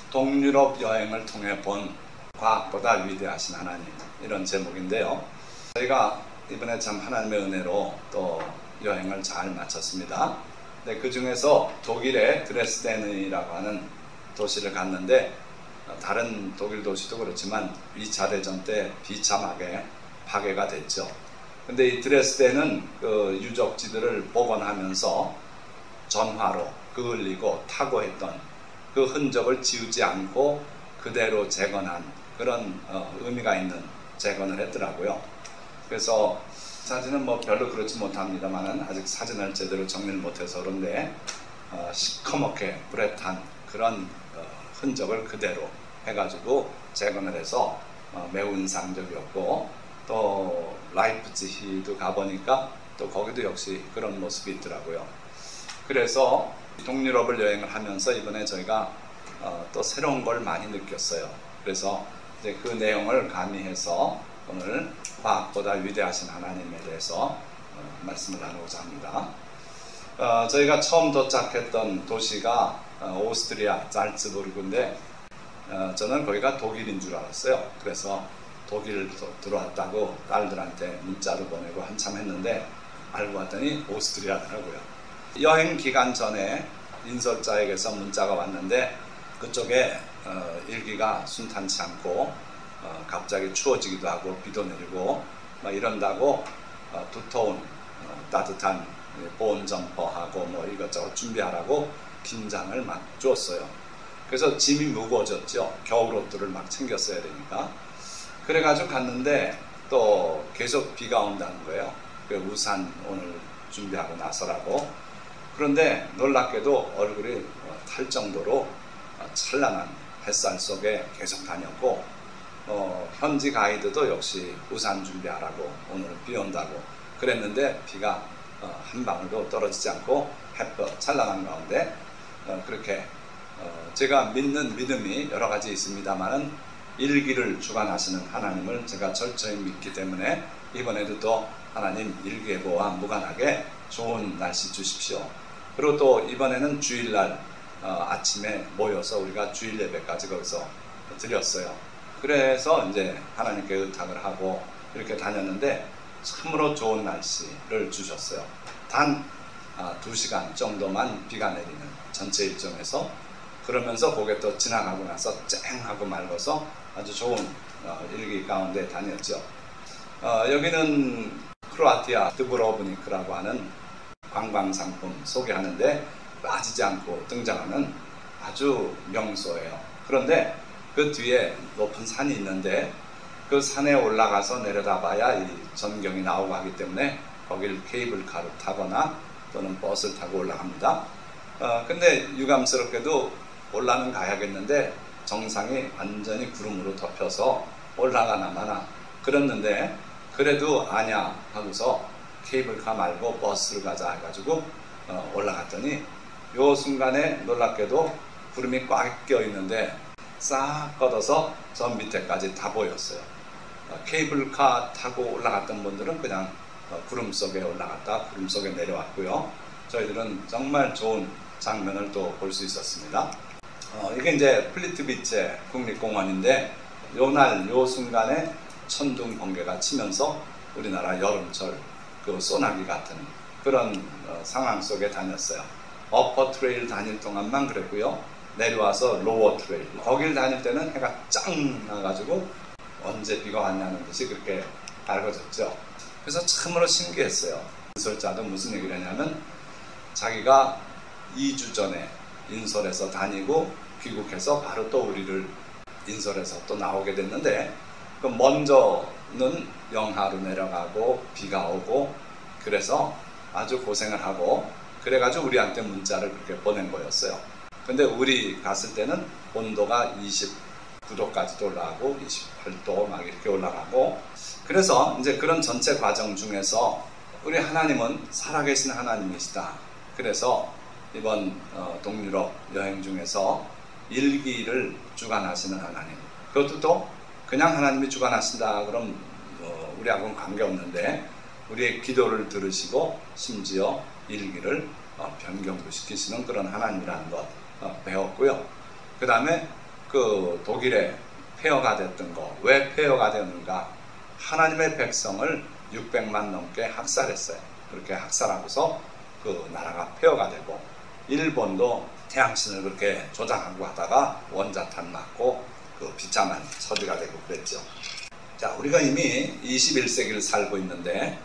동유럽 여행을 통해 본 과학보다 위대하신 하나님, 이런 제목인데요. 저희가 이번에 참 하나님의 은혜로 또 여행을 잘 마쳤습니다. 근데 그 중에서 독일의 드레스덴이라고 하는 도시를 갔는데, 다른 독일 도시도 그렇지만 2차 대전 때 비참하게 파괴가 됐죠. 근데 이 드레스덴은 그 유적지들을 복원하면서 전화로 그을리고 타고 했던 그 흔적을 지우지 않고 그대로 재건한 그런 의미가 있는 재건을 했더라고요. 그래서 사진은 뭐 별로 그렇지 못합니다만 아직 사진을 제대로 정리를 못해서 그런데 시커멓게 불에 탄 그런 흔적을 그대로 해가지고 재건을 해서 매우 인상적이었고, 또 라이프치히도 가보니까 또 거기도 역시 그런 모습이 있더라고요. 그래서 동유럽을 여행을 하면서 이번에 저희가 또 새로운 걸 많이 느꼈어요. 그래서 이제 그 내용을 가미해서 오늘 과학보다 위대하신 하나님에 대해서 말씀을 나누고자 합니다. 저희가 처음 도착했던 도시가 오스트리아 잘츠부르크인데, 저는 거기가 독일인 줄 알았어요. 그래서 독일 들어왔다고 딸들한테 문자로 보내고 한참 했는데 알고 봤더니 오스트리아더라고요. 여행 기간 전에 인솔자에게서 문자가 왔는데 그쪽에 일기가 순탄치 않고 갑자기 추워지기도 하고 비도 내리고 막 이런다고 두터운 따뜻한 보온 점퍼하고 뭐 이것저것 준비하라고 긴장을 막 줬어요. 그래서 짐이 무거워졌죠. 겨울옷들을 막 챙겼어야 되니까. 그래가지고 갔는데 또 계속 비가 온다는 거예요. 우산 오늘 준비하고 나서라고. 그런데 놀랍게도 얼굴이 탈 정도로 찬란한 햇살 속에 계속 다녔고, 현지 가이드도 역시 우산 준비하라고 오늘 비 온다고 그랬는데 비가 한 방울도 떨어지지 않고 햇볕 찬란한 가운데 그렇게 제가 믿는 믿음이 여러 가지 있습니다만은 일기를 주관하시는 하나님을 제가 철저히 믿기 때문에 이번에도 또 하나님 일기예보와 무관하게 좋은 날씨 주십시오. 그리고 또 이번에는 주일날 아침에 모여서 우리가 주일 예배까지 거기서 드렸어요. 그래서 이제 하나님께 의탁을 하고 이렇게 다녔는데 참으로 좋은 날씨를 주셨어요. 단 2시간 정도만 비가 내리는 전체 일정에서, 그러면서 그게 또 지나가고 나서 쨍하고 맑아서 아주 좋은 일기 가운데 다녔죠. 여기는 크로아티아 드브로브니크라고 하는 관광상품 소개하는데 빠지지 않고 등장하는 아주 명소예요. 그런데 그 뒤에 높은 산이 있는데 그 산에 올라가서 내려다봐야 이 전경이 나오고 하기 때문에 거길 케이블카를 타거나 또는 버스를 타고 올라갑니다. 근데 유감스럽게도 올라는 가야겠는데 정상이 완전히 구름으로 덮여서 올라가나 마나 그랬는데, 그래도 아냐 하고서 케이블카 말고 버스를 가자 해가지고 올라갔더니 요 순간에 놀랍게도 구름이 꽉 껴있는데 싹 걷어서 저 밑에까지 다 보였어요. 케이블카 타고 올라갔던 분들은 그냥 구름 속에 올라갔다 구름 속에 내려왔고요. 저희들은 정말 좋은 장면을 또 볼 수 있었습니다. 이게 이제 플리트비체 국립공원인데 요날 요 순간에 천둥 번개가 치면서 우리나라 여름철 그 소나기 같은 그런 상황 속에 다녔어요. 어퍼 트레일 다닐 동안만 그랬고요. 내려와서 로어 트레일 거길 다닐 때는 해가 짱 나가지고 언제 비가 왔냐는 듯이 그렇게 밝아졌죠. 그래서 참으로 신기했어요. 인솔자도 무슨 얘기를 하냐면 자기가 2주 전에 인솔에서 다니고 귀국해서 바로 또 우리를 인솔에서 또 나오게 됐는데, 그 먼저는 영하로 내려가고 비가 오고 그래서 아주 고생을 하고 그래가지고 우리한테 문자를 그렇게 보낸 거였어요. 근데 우리 갔을 때는 온도가 29도까지도 올라가고 28도 막 이렇게 올라가고, 그래서 이제 그런 전체 과정 중에서 우리 하나님은 살아계신 하나님이시다. 그래서 이번 동유럽 여행 중에서 일기를 주관하시는 하나님, 그것도 또 그냥 하나님이 주관하신다 그럼 우리하고는 관계없는데 우리의 기도를 들으시고 심지어 일기를 변경도 시키시는 그런 하나님이라는 것 배웠고요. 그 다음에 그 독일에 폐허가 됐던 거, 왜 폐허가 되는가? 하나님의 백성을 600만 넘게 학살했어요. 그렇게 학살하고서 그 나라가 폐허가 되고, 일본도 태양신을 그렇게 조장하고 하다가 원자탄 맞고 그 비참한 처지가 되고 그랬죠. 자, 우리가 이미 21세기를 살고 있는데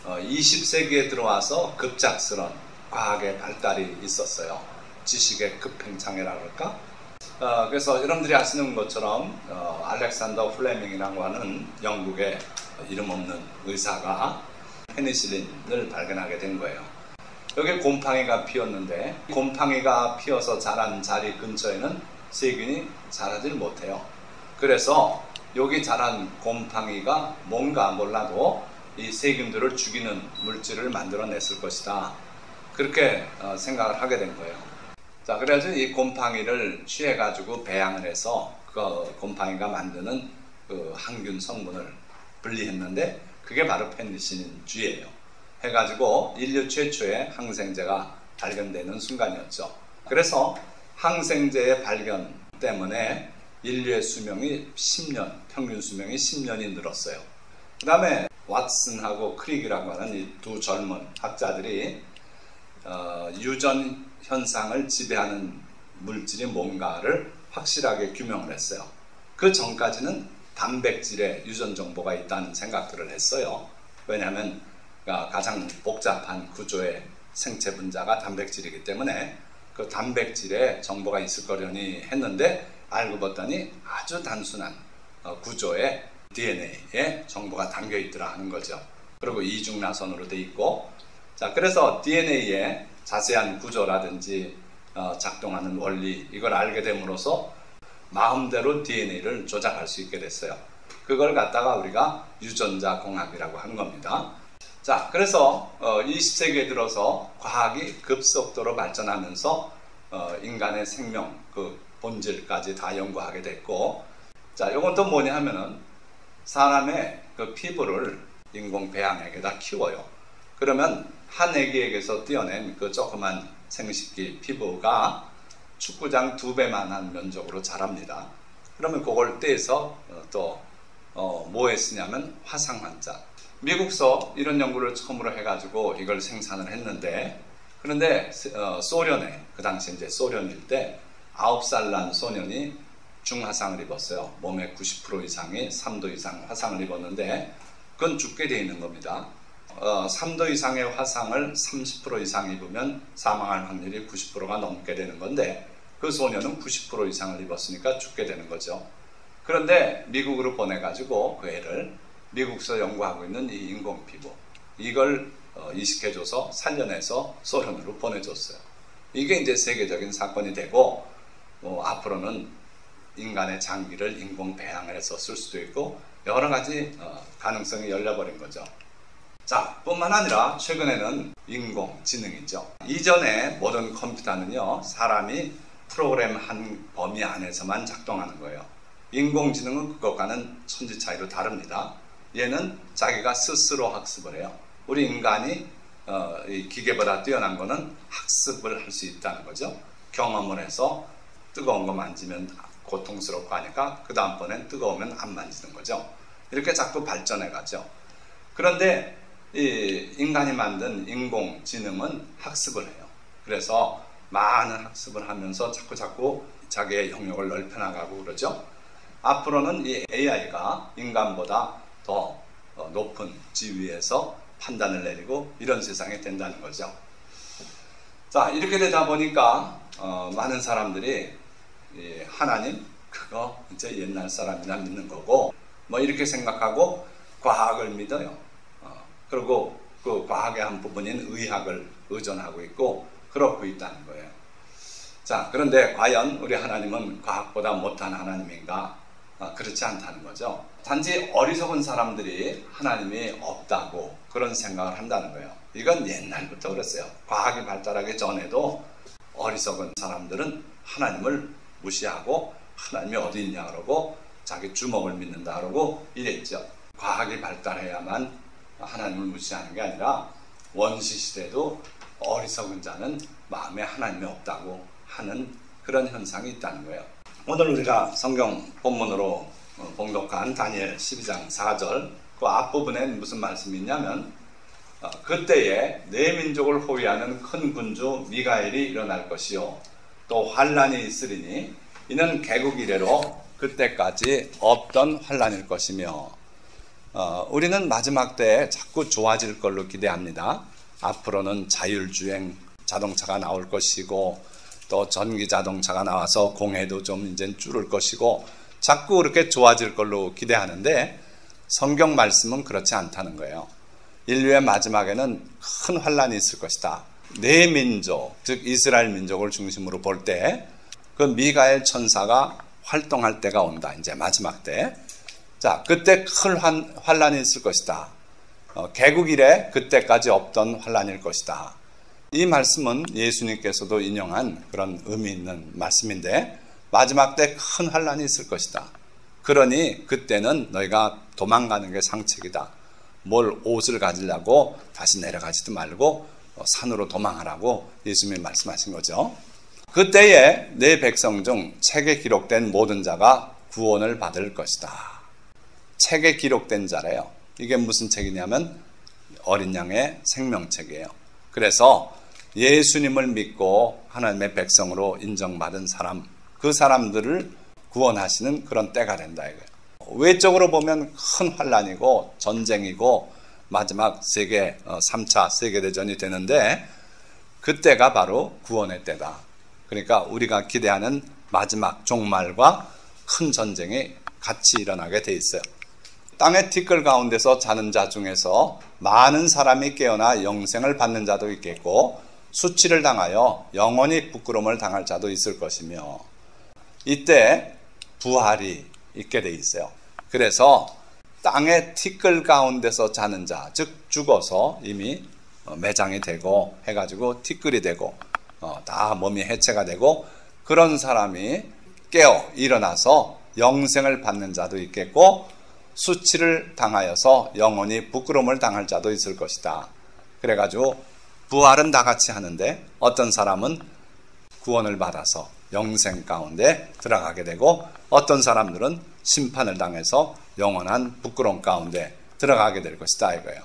20세기에 들어와서 급작스런 과학의 발달이 있었어요. 지식의 급행창이라고 할까? 그래서 여러분들이 아시는 것처럼 알렉산더 플레밍이라고 하는 영국의 이름 없는 의사가 페니실린을 발견하게 된 거예요. 여기 곰팡이가 피었는데, 곰팡이가 피어서 자란 자리 근처에는 세균이 자라질 못해요. 그래서 여기 자란 곰팡이가 뭔가 몰라도 이 세균들을 죽이는 물질을 만들어냈을 것이다. 그렇게 생각을 하게 된 거예요. 자, 그래서 이 곰팡이를 취해가지고 배양을 해서 그 곰팡이가 만드는 그 항균 성분을 분리했는데, 그게 바로 페니실린주예요. 해가지고 인류 최초의 항생제가 발견되는 순간이었죠. 그래서 항생제의 발견 때문에 인류의 수명이 10년, 평균 수명이 10년이 늘었어요. 그 다음에 왓슨하고 크릭이라고 하는 이 두 젊은 학자들이 유전 현상을 지배하는 물질이 뭔가를 확실하게 규명을 했어요. 그 전까지는 단백질에 유전 정보가 있다는 생각들을 했어요. 왜냐하면 가장 복잡한 구조의 생체 분자가 단백질이기 때문에 그 단백질에 정보가 있을 거려니 했는데, 알고 봤더니 아주 단순한 구조의 DNA에 정보가 담겨 있더라 하는 거죠. 그리고 이중나선으로 돼 있고, 자, 그래서 DNA의 자세한 구조라든지 작동하는 원리, 이걸 알게 됨으로써 마음대로 DNA를 조작할 수 있게 됐어요. 그걸 갖다가 우리가 유전자 공학이라고 하는 겁니다. 자, 그래서 20세기에 들어서 과학이 급속도로 발전하면서 인간의 생명, 그 본질까지 다 연구하게 됐고, 자, 이건 또 뭐냐 하면은 사람의 그 피부를 인공 배양액에다 키워요. 그러면 한 애기에게서 떼어낸 그 조그만 생식기 피부가 축구장 2배만한 면적으로 자랍니다. 그러면 그걸 떼서 또 뭐에 쓰냐면 화상환자. 미국서 이런 연구를 처음으로 해가지고 이걸 생산을 했는데, 그런데 소련에, 그 당시 이제 소련일 때 9살 난 소년이 중화상을 입었어요. 몸의 90% 이상이 3도 이상 화상을 입었는데, 그건 죽게 돼 있는 겁니다. 3도 이상의 화상을 30% 이상 입으면 사망할 확률이 90%가 넘게 되는 건데, 그 소년은 90% 이상을 입었으니까 죽게 되는 거죠. 그런데 미국으로 보내가지고 그 애를 미국서 연구하고 있는 이 인공피부, 이걸 이식해줘서 살려내서 소련으로 보내줬어요. 이게 이제 세계적인 사건이 되고, 앞으로는 인간의 장기를 인공 배양을 해서 쓸 수도 있고, 여러 가지 가능성이 열려버린 거죠. 자, 뿐만 아니라 최근에는 인공지능이죠. 이전에 모든 컴퓨터는요, 사람이 프로그램한 범위 안에서만 작동하는 거예요. 인공지능은 그것과는 천지 차이로 다릅니다. 얘는 자기가 스스로 학습을 해요. 우리 인간이 이 기계보다 뛰어난 거는 학습을 할 수 있다는 거죠. 경험을 해서 뜨거운 거 만지면 고통스럽고 하니까 그 다음번엔 뜨거우면 안 만지는 거죠. 이렇게 자꾸 발전해 가죠. 그런데 이 인간이 만든 인공지능은 학습을 해요. 그래서 많은 학습을 하면서 자꾸 자기의 영역을 넓혀나가고 그러죠. 앞으로는 이 AI가 인간보다 더 높은 지위에서 판단을 내리고 이런 세상이 된다는 거죠. 자, 이렇게 되다 보니까 많은 사람들이 하나님 그거 이제 옛날 사람이나 믿는 거고 뭐 이렇게 생각하고 과학을 믿어요. 그리고 그 과학의 한 부분인 의학을 의존하고 있고 그러고 있다는 거예요. 자, 그런데 과연 우리 하나님은 과학보다 못한 하나님인가? 그렇지 않다는 거죠. 단지 어리석은 사람들이 하나님이 없다고 그런 생각을 한다는 거예요. 이건 옛날부터 그랬어요. 과학이 발달하기 전에도 어리석은 사람들은 하나님을 무시하고 하나님이 어디 있냐 그러고 자기 주먹을 믿는다 그러고 이랬죠. 과학이 발달해야만 하나님을 무시하는 게 아니라 원시 시대도 어리석은 자는 마음에 하나님이 없다고 하는 그런 현상이 있다는 거예요. 오늘 우리가 성경 본문으로 봉독한 다니엘 12장 4절 그 앞부분엔 무슨 말씀이 있냐면 그때에 내 민족을 호위하는 큰 군주 미가엘이 일어날 것이요 또 환란이 있으리니 이는 개국 이래로 그때까지 없던 환란일 것이며 우리는 마지막 때에 자꾸 좋아질 걸로 기대합니다. 앞으로는 자율주행 자동차가 나올 것이고 또 전기 자동차가 나와서 공해도 좀 이제 줄을 것이고 자꾸 그렇게 좋아질 걸로 기대하는데 성경 말씀은 그렇지 않다는 거예요. 인류의 마지막에는 큰 환란이 있을 것이다. 내 민족, 즉 이스라엘 민족을 중심으로 볼 때 그 미가엘 천사가 활동할 때가 온다. 이제 마지막 때. 자, 그때 큰 환란이 있을 것이다. 개국 이래 그때까지 없던 환란일 것이다. 이 말씀은 예수님께서도 인용한 그런 의미 있는 말씀인데 마지막 때 큰 환란이 있을 것이다. 그러니 그때는 너희가 도망가는 게 상책이다. 뭘 옷을 가지려고 다시 내려가지도 말고 산으로 도망하라고 예수님이 말씀하신 거죠. 그때에 내 백성 중 책에 기록된 모든 자가 구원을 받을 것이다. 책에 기록된 자래요. 이게 무슨 책이냐면 어린 양의 생명책이에요. 그래서 예수님을 믿고 하나님의 백성으로 인정받은 사람, 그 사람들을 구원하시는 그런 때가 된다 이거예요. 외적으로 보면 큰 환란이고 전쟁이고 마지막 3차 세계대전이 되는데 그때가 바로 구원의 때다. 그러니까 우리가 기대하는 마지막 종말과 큰 전쟁이 같이 일어나게 돼 있어요. 땅의 티끌 가운데서 자는 자 중에서 많은 사람이 깨어나 영생을 받는 자도 있겠고 수치를 당하여 영원히 부끄러움을 당할 자도 있을 것이며 이때 부활이 있게 돼 있어요. 그래서 땅의 티끌 가운데서 자는 자, 즉 죽어서 이미 매장이 되고 해가지고 티끌이 되고 다 몸이 해체가 되고 그런 사람이 깨어 일어나서 영생을 받는 자도 있겠고 수치를 당하여서 영원히 부끄러움을 당할 자도 있을 것이다. 그래가지고 부활은 다 같이 하는데 어떤 사람은 구원을 받아서 영생 가운데 들어가게 되고 어떤 사람들은 심판을 당해서 영원한 부끄러움 가운데 들어가게 될 것이다 이거예요.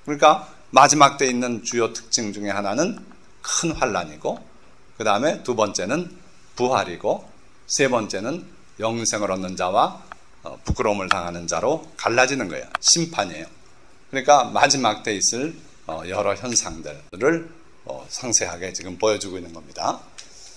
그러니까 마지막 때 있는 주요 특징 중에 하나는 큰 환란이고 그 다음에 두 번째는 부활이고 세 번째는 영생을 얻는 자와 부끄러움을 당하는 자로 갈라지는 거예요. 심판이에요. 그러니까 마지막 때 있을 여러 현상들을 상세하게 지금 보여주고 있는 겁니다.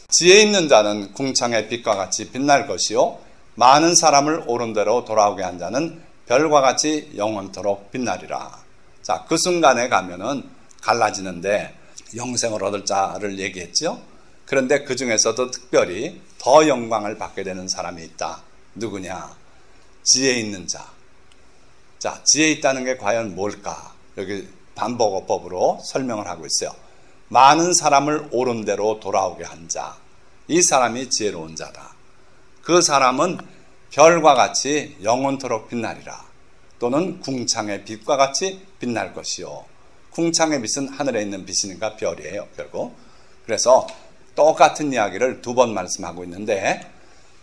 지혜 있는 자는 궁창의 빛과 같이 빛날 것이요 많은 사람을 옳은 대로 돌아오게 한 자는 별과 같이 영원토록 빛나리라. 자, 그 순간에 가면은 갈라지는데 영생을 얻을 자를 얘기했죠. 그런데 그 중에서도 특별히 더 영광을 받게 되는 사람이 있다. 누구냐? 지혜 있는 자. 자, 지혜 있다는 게 과연 뭘까? 여기 반복어법으로 설명을 하고 있어요. 많은 사람을 옳은 대로 돌아오게 한 자. 이 사람이 지혜로운 자다. 그 사람은 별과 같이 영원토록 빛나리라. 또는 궁창의 빛과 같이 빛날 것이요. 궁창의 빛은 하늘에 있는 빛이니까 별이에요, 결국. 그래서 똑같은 이야기를 두 번 말씀하고 있는데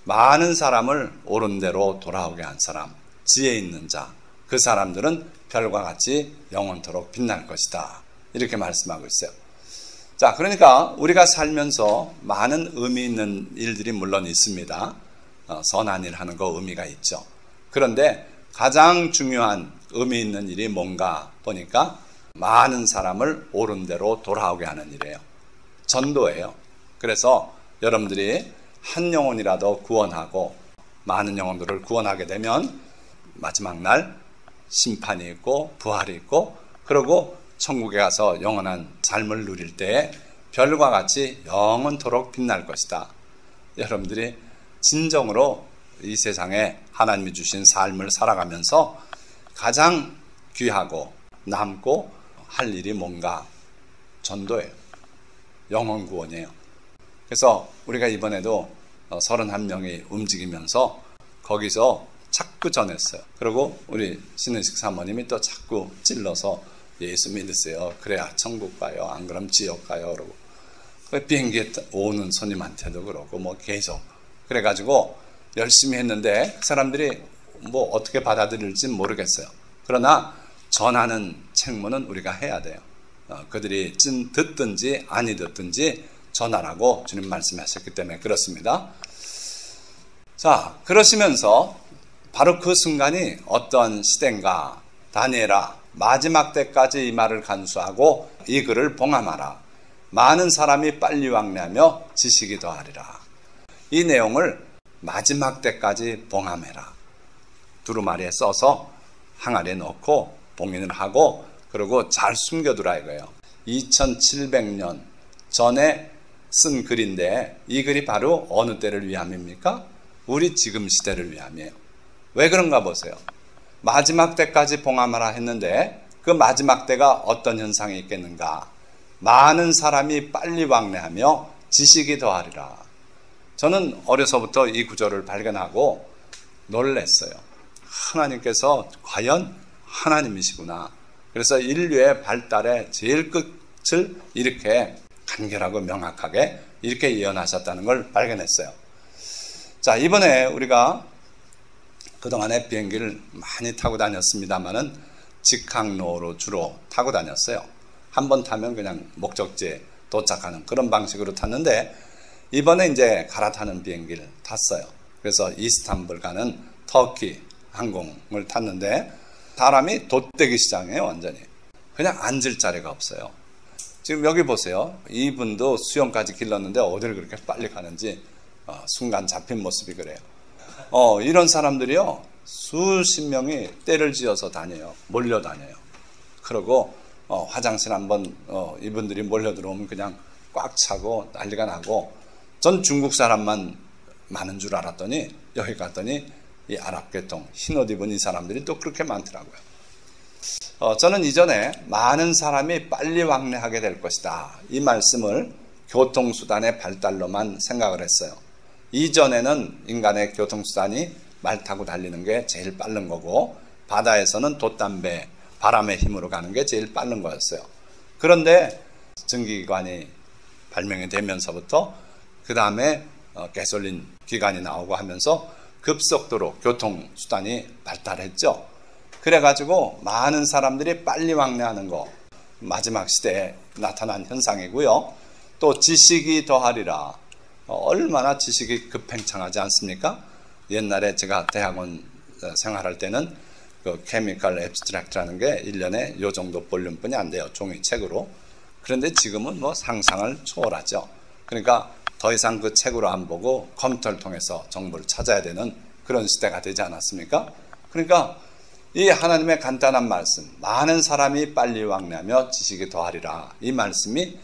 많은 사람을 옳은 대로 돌아오게 한 사람, 지혜 있는 자, 그 사람들은 별과 같이 영원토록 빛날 것이다. 이렇게 말씀하고 있어요. 자, 그러니까 우리가 살면서 많은 의미 있는 일들이 물론 있습니다. 선한 일 하는 거 의미가 있죠. 그런데 가장 중요한 의미 있는 일이 뭔가 보니까 많은 사람을 옳은 대로 돌아오게 하는 일이에요. 전도예요. 그래서 여러분들이 한 영혼이라도 구원하고 많은 영혼들을 구원하게 되면 마지막 날 심판이 있고 부활이 있고 그리고 천국에 가서 영원한 삶을 누릴 때에 별과 같이 영원토록 빛날 것이다. 여러분들이 진정으로 이 세상에 하나님이 주신 삶을 살아가면서 가장 귀하고 남고 할 일이 뭔가? 전도예요. 영혼 구원이에요. 그래서 우리가 이번에도 31명이 움직이면서 거기서 자꾸 전했어요. 그리고 우리 신은식 사모님이 또 자꾸 찔러서 예수 믿으세요. 그래야 천국 가요. 안 그럼 지옥 가요. 그러고 비행기에 오는 손님한테도 그러고 뭐 계속 그래가지고 열심히 했는데 사람들이 뭐 어떻게 받아들일지 모르겠어요. 그러나 전하는 책무는 우리가 해야 돼요. 그들이 듣든지 아니 듣든지 전하라고 주님 말씀하셨기 때문에 그렇습니다. 자, 그러시면서 바로 그 순간이 어떤 시대인가. 다니엘아, 마지막 때까지 이 말을 간수하고 이 글을 봉함하라. 많은 사람이 빨리 왕래하며 지식이 더하리라. 이 내용을 마지막 때까지 봉함해라. 두루마리에 써서 항아리에 넣고 봉인을 하고 그리고 잘 숨겨두라 이거예요. 2700년 전에 쓴 글인데 이 글이 바로 어느 때를 위함입니까? 우리 지금 시대를 위함이에요. 왜 그런가 보세요. 마지막 때까지 봉함하라 했는데 그 마지막 때가 어떤 현상이 있겠는가? 많은 사람이 빨리 왕래하며 지식이 더하리라. 저는 어려서부터 이 구절을 발견하고 놀랐어요. 하나님께서 과연 하나님이시구나. 그래서 인류의 발달의 제일 끝을 이렇게 간결하고 명확하게 이렇게 예언하셨다는 걸 발견했어요. 자, 이번에 우리가 그동안에 비행기를 많이 타고 다녔습니다만은 직항로로 주로 타고 다녔어요. 한 번 타면 그냥 목적지에 도착하는 그런 방식으로 탔는데 이번에 이제 갈아타는 비행기를 탔어요. 그래서 이스탄불 가는 터키 항공을 탔는데 사람이 돛대기 시장이에요. 완전히 그냥 앉을 자리가 없어요. 지금 여기 보세요. 이분도 수영까지 길렀는데 어디를 그렇게 빨리 가는지 순간 잡힌 모습이 그래요. 이런 사람들이요 수십 명이 떼를 지어서 다녀요. 몰려다녀요. 그리고 화장실 한번 이분들이 몰려 들어오면 그냥 꽉 차고 난리가 나고, 전 중국 사람만 많은 줄 알았더니 여기 갔더니 이 아랍계통 흰 옷 입은 이 사람들이 또 그렇게 많더라고요. 저는 이전에 많은 사람이 빨리 왕래하게 될 것이다, 이 말씀을 교통수단의 발달로만 생각을 했어요. 이전에는 인간의 교통수단이 말 타고 달리는 게 제일 빠른 거고 바다에서는 돛담배, 바람의 힘으로 가는 게 제일 빠른 거였어요. 그런데 전기기관이 발명이 되면서부터 그 다음에 가솔린 기관이 나오고 하면서 급속도로 교통수단이 발달했죠. 그래가지고 많은 사람들이 빨리 왕래하는 거, 마지막 시대에 나타난 현상이고요. 또 지식이 더하리라. 얼마나 지식이 급팽창하지 않습니까? 옛날에 제가 대학원 생활할 때는 그 케미컬 앱스트랙트라는 게 1년에 요 정도 볼륨뿐이 안 돼요. 종이책으로. 그런데 지금은 뭐 상상을 초월하죠. 그러니까 더 이상 그 책으로 안 보고 컴퓨터를 통해서 정보를 찾아야 되는 그런 시대가 되지 않았습니까? 그러니까 이 하나님의 간단한 말씀, 많은 사람이 빨리 왕래하며 지식이 더하리라, 이 말씀이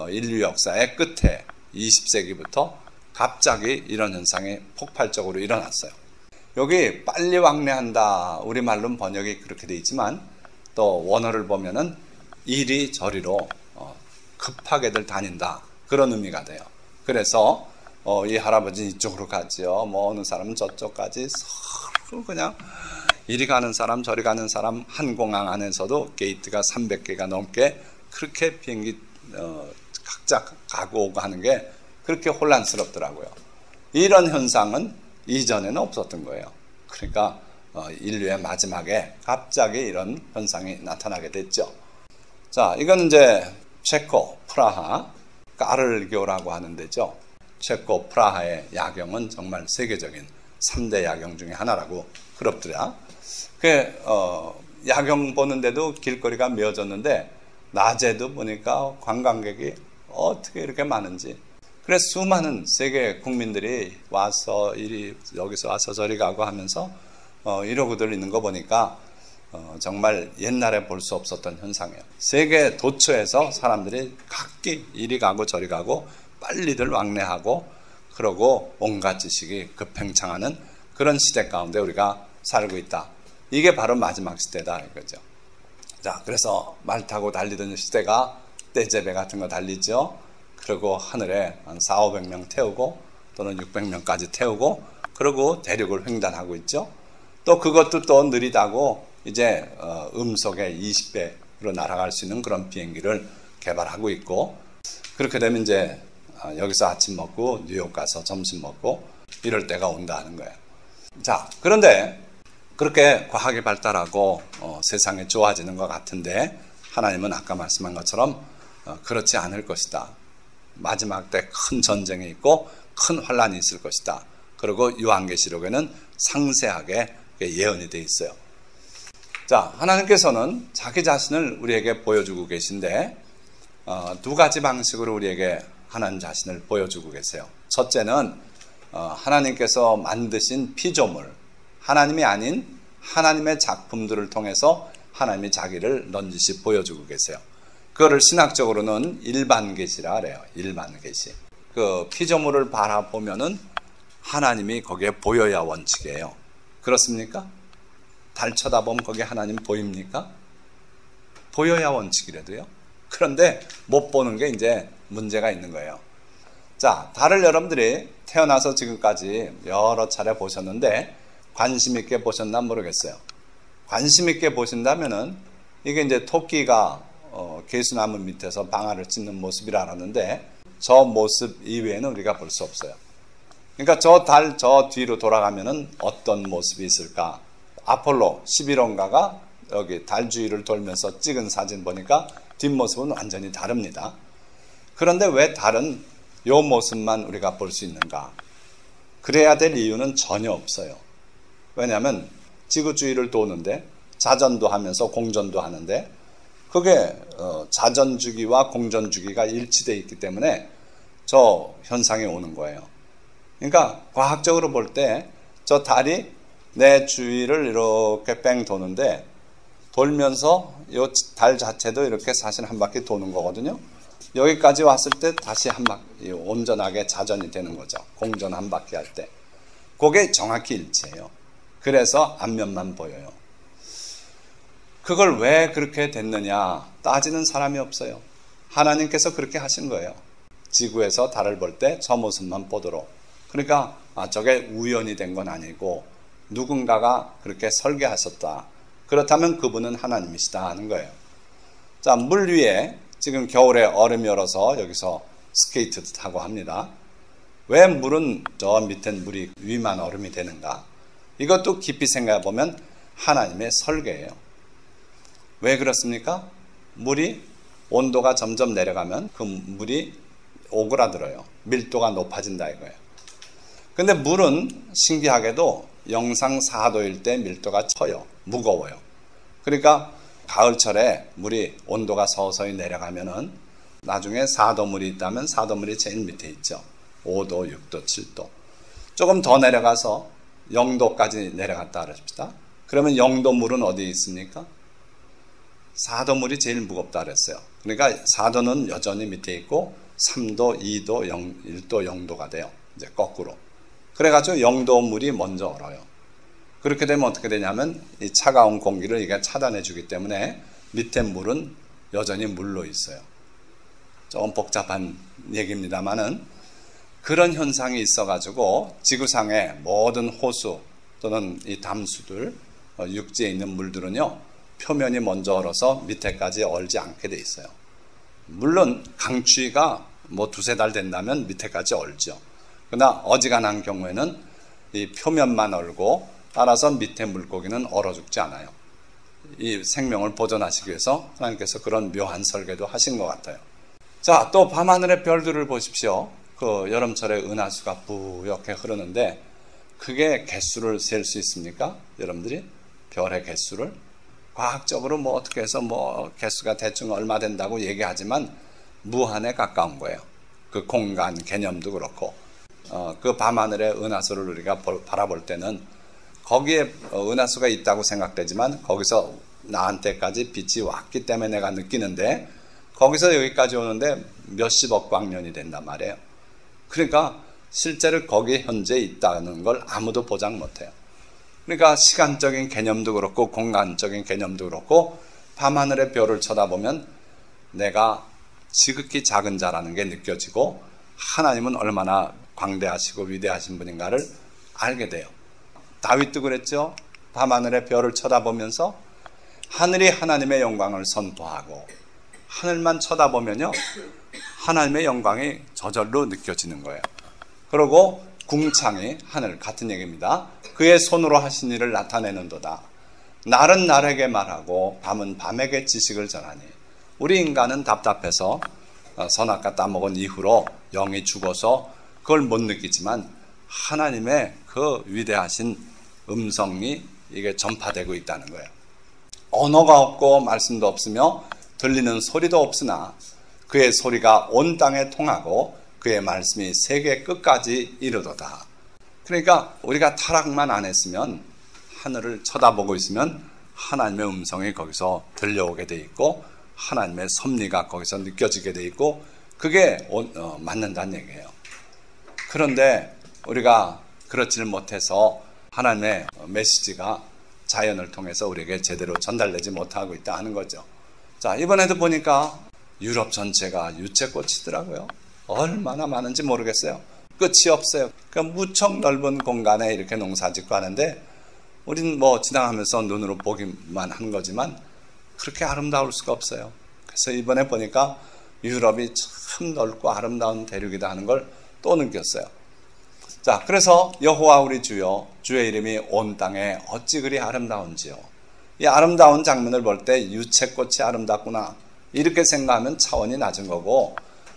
인류 역사의 끝에 20세기부터 갑자기 이런 현상이 폭발적으로 일어났어요. 여기 빨리 왕래한다, 우리말로는 번역이 그렇게 되어 있지만 또 원어를 보면은 이리저리로 급하게들 다닌다, 그런 의미가 돼요. 그래서 이 할아버지는 이쪽으로 가지요, 뭐 어느 사람은 저쪽까지 서로 그냥 이리 가는 사람 저리 가는 사람, 한 공항 안에서도 게이트가 300개가 넘게 그렇게 비행기 각자 가고 오고 하는 게 그렇게 혼란스럽더라고요. 이런 현상은 이전에는 없었던 거예요. 그러니까 인류의 마지막에 갑자기 이런 현상이 나타나게 됐죠. 자, 이건 이제 체코 프라하 까를교라고 하는 데죠. 체코 프라하의 야경은 정말 세계적인 3대 야경 중에 하나라고 그럽더라. 야경 보는데도 길거리가 메어졌는데 낮에도 보니까 관광객이 어떻게 이렇게 많은지. 그래서 수많은 세계 국민들이 와서 여기서 와서 저리 가고 하면서 이러고들 있는 거 보니까 정말 옛날에 볼 수 없었던 현상이에요. 세계 도처에서 사람들이 각기 이리 가고 저리 가고 빨리들 왕래하고 그러고 온갖 지식이 급팽창하는 그런 시대 가운데 우리가 살고 있다. 이게 바로 마지막 시대다 이거죠. 자, 그래서 말 타고 달리던 시대가 떼제배 같은 거 달리죠. 그리고 하늘에 한 400~500명 태우고 또는 600명까지 태우고 그리고 대륙을 횡단하고 있죠. 또 그것도 또 느리다고 이제 음속의 20배로 날아갈 수 있는 그런 비행기를 개발하고 있고, 그렇게 되면 이제 여기서 아침 먹고 뉴욕 가서 점심 먹고 이럴 때가 온다는 거예요. 자, 그런데 그렇게 과학이 발달하고 세상이 좋아지는 것 같은데 하나님은 아까 말씀한 것처럼 그렇지 않을 것이다. 마지막 때 큰 전쟁이 있고 큰 환란이 있을 것이다. 그리고 요한계시록에는 상세하게 예언이 되어 있어요. 자, 하나님께서는 자기 자신을 우리에게 보여주고 계신데 두 가지 방식으로 우리에게 하나님 자신을 보여주고 계세요. 첫째는 하나님께서 만드신 피조물, 하나님이 아닌 하나님의 작품들을 통해서 하나님이 자기를 넌지시 보여주고 계세요. 그거를 신학적으로는 일반계시라 그래요. 일반계시. 그 피조물을 바라보면은 하나님이 거기에 보여야 원칙이에요. 그렇습니까? 달 쳐다보면 거기에 하나님 보입니까? 보여야 원칙이라도요. 그런데 못 보는 게 이제 문제가 있는 거예요. 자, 달을 여러분들이 태어나서 지금까지 여러 차례 보셨는데 관심 있게 보셨나 모르겠어요. 관심 있게 보신다면은 이게 이제 토끼가 개수나무 밑에서 방아를 찢는 모습이라 알았는데 저 모습 이외에는 우리가 볼 수 없어요. 그러니까 저 달 저 뒤로 돌아가면은 어떤 모습이 있을까? 아폴로 11호인가가 여기 달 주위를 돌면서 찍은 사진 보니까 뒷모습은 완전히 다릅니다. 그런데 왜 달은 이 모습만 우리가 볼 수 있는가? 그래야 될 이유는 전혀 없어요. 왜냐하면 지구 주위를 도는데 자전도 하면서 공전도 하는데 그게 자전 주기와 공전 주기가 일치되어 있기 때문에 저 현상이 오는 거예요. 그러니까 과학적으로 볼 때 저 달이 내 주위를 이렇게 뺑 도는데 돌면서 이 달 자체도 이렇게 사실 한 바퀴 도는 거거든요. 여기까지 왔을 때 다시 한 바퀴 온전하게 자전이 되는 거죠. 공전 한 바퀴 할 때. 그게 정확히 일치해요. 그래서 앞면만 보여요. 그걸 왜 그렇게 됐느냐 따지는 사람이 없어요. 하나님께서 그렇게 하신 거예요. 지구에서 달을 볼 때 저 모습만 보도록. 그러니까 저게 우연히 된 건 아니고 누군가가 그렇게 설계하셨다. 그렇다면 그분은 하나님이시다 하는 거예요. 자, 물 위에 지금 겨울에 얼음이 얼어서 여기서 스케이트도 타고 합니다. 왜 물은 저 밑엔 물이 위만 얼음이 되는가? 이것도 깊이 생각해 보면 하나님의 설계예요. 왜 그렇습니까? 물이 온도가 점점 내려가면 그 물이 오그라들어요. 밀도가 높아진다 이거예요. 근데 물은 신기하게도 영상 4도일 때 밀도가 커요. 무거워요. 그러니까 가을철에 물이 온도가 서서히 내려가면은 나중에 4도 물이 있다면 4도 물이 제일 밑에 있죠. 5도, 6도, 7도. 조금 더 내려가서 0도까지 내려갔다 그럽시다. 그러면 0도 물은 어디에 있습니까? 4도 물이 제일 무겁다 그랬어요. 그러니까 4도는 여전히 밑에 있고 3도, 2도, 1도, 0도가 돼요. 이제 거꾸로. 그래가지고 0도 물이 먼저 얼어요. 그렇게 되면 어떻게 되냐면 이 차가운 공기를 이게 차단해 주기 때문에 밑에 물은 여전히 물로 있어요. 조금 복잡한 얘기입니다만은 그런 현상이 있어가지고 지구상의 모든 호수 또는 이 담수들, 육지에 있는 물들은요, 표면이 먼저 얼어서 밑에까지 얼지 않게 돼 있어요. 물론 강추위가 뭐 두세 달 된다면 밑에까지 얼죠. 그러나 어지간한 경우에는 이 표면만 얼고 따라서 밑에 물고기는 얼어 죽지 않아요. 이 생명을 보존하시기 위해서 하나님께서 그런 묘한 설계도 하신 것 같아요. 자, 또 밤하늘의 별들을 보십시오. 그 여름철에 은하수가 뿌옇게 흐르는데 그게 개수를 셀 수 있습니까? 여러분들이 별의 개수를 과학적으로 뭐 어떻게 해서 뭐 개수가 대충 얼마 된다고 얘기하지만 무한에 가까운 거예요. 그 공간 개념도 그렇고 그 밤하늘의 은하수를 우리가 바라볼 때는 거기에 은하수가 있다고 생각되지만 거기서 나한테까지 빛이 왔기 때문에 내가 느끼는데 거기서 여기까지 오는데 몇십억 광년이 된단 말이에요. 그러니까 실제로 거기에 현재 있다는 걸 아무도 보장 못해요. 그러니까 시간적인 개념도 그렇고 공간적인 개념도 그렇고 밤하늘의 별을 쳐다보면 내가 지극히 작은 자라는 게 느껴지고 하나님은 얼마나 광대하시고 위대하신 분인가를 알게 돼요. 다윗도 그랬죠. 밤하늘의 별을 쳐다보면서 하늘이 하나님의 영광을 선포하고 하늘만 쳐다보면요 하나님의 영광이 저절로 느껴지는 거예요. 그리고 궁창이 하늘 같은 얘기입니다. 그의 손으로 하신 일을 나타내는도다. 날은 날에게 말하고 밤은 밤에게 지식을 전하니. 우리 인간은 답답해서 선악과 따먹은 이후로 영이 죽어서 그걸 못 느끼지만 하나님의 그 위대하신 음성이 이게 전파되고 있다는 거예요. 언어가 없고 말씀도 없으며 들리는 소리도 없으나 그의 소리가 온 땅에 통하고 그의 말씀이 세계 끝까지 이르도다. 그러니까 우리가 타락만 안 했으면, 하늘을 쳐다보고 있으면 하나님의 음성이 거기서 들려오게 돼 있고 하나님의 섭리가 거기서 느껴지게 돼 있고 그게 맞는다는 얘기예요. 그런데 우리가 그렇지를 못해서 하나님의 메시지가 자연을 통해서 우리에게 제대로 전달되지 못하고 있다 하는 거죠. 자, 이번에도 보니까 유럽 전체가 유채꽃이더라고요. 얼마나 많은지 모르겠어요. 끝이 없어요. 그러니까 무척 넓은 공간에 이렇게 농사 짓고 하는데 우린 뭐 지나가면서 눈으로 보기만 한 거지만 그렇게 아름다울 수가 없어요. 그래서 이번에 보니까 유럽이 참 넓고 아름다운 대륙이다 하는 걸 또 느꼈어요. 자, 그래서 여호와 우리 주여, 주의 이름이 온 땅에 어찌 그리 아름다운지요. 이 아름다운 장면을 볼 때 유채꽃이 아름답구나 이렇게 생각하면 차원이 낮은 거고,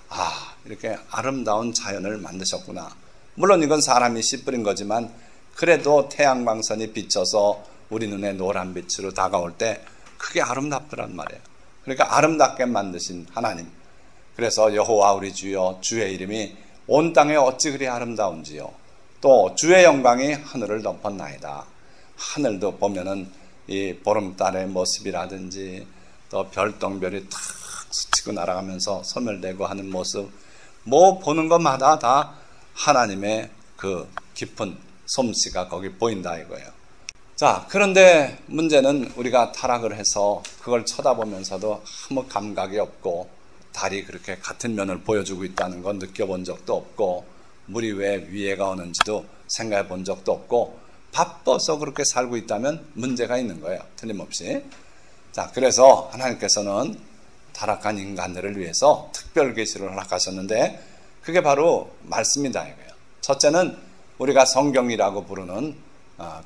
아, 이렇게 아름다운 자연을 만드셨구나. 물론 이건 사람이 씨 뿌린 거지만 그래도 태양광선이 비쳐서 우리 눈에 노란 빛으로 다가올 때 그게 아름답더란 말이에요. 그러니까 아름답게 만드신 하나님. 그래서 여호와 우리 주여, 주의 이름이 온 땅에 어찌 그리 아름다운지요. 또 주의 영광이 하늘을 덮었나이다. 하늘도 보면은 이 보름달의 모습이라든지 또 별똥별이 탁 스치고 날아가면서 소멸되고 하는 모습, 뭐 보는 것마다 다 하나님의 그 깊은 솜씨가 거기 보인다 이거예요. 자, 그런데 문제는 우리가 타락을 해서 그걸 쳐다보면서도 아무 감각이 없고 달이 그렇게 같은 면을 보여주고 있다는 건 느껴본 적도 없고 물이 왜 위에가 오는지도 생각해 본 적도 없고 바빠서 그렇게 살고 있다면 문제가 있는 거예요. 틀림없이. 자, 그래서 하나님께서는 타락한 인간들을 위해서 특별 계시를 허락하셨는데 그게 바로 말씀이다 이거예요. 첫째는 우리가 성경이라고 부르는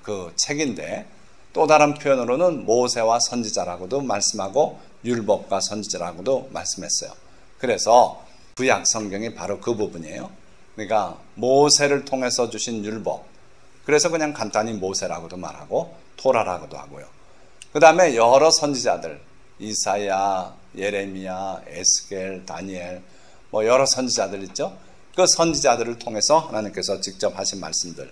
그 책인데 또 다른 표현으로는 모세와 선지자라고도 말씀하고 율법과 선지자라고도 말씀했어요. 그래서 구약 성경이 바로 그 부분이에요. 그러니까 모세를 통해서 주신 율법, 그래서 그냥 간단히 모세라고도 말하고 토라라고도 하고요. 그 다음에 여러 선지자들, 이사야, 예레미야, 에스겔, 다니엘, 뭐 여러 선지자들 있죠. 그 선지자들을 통해서 하나님께서 직접 하신 말씀들,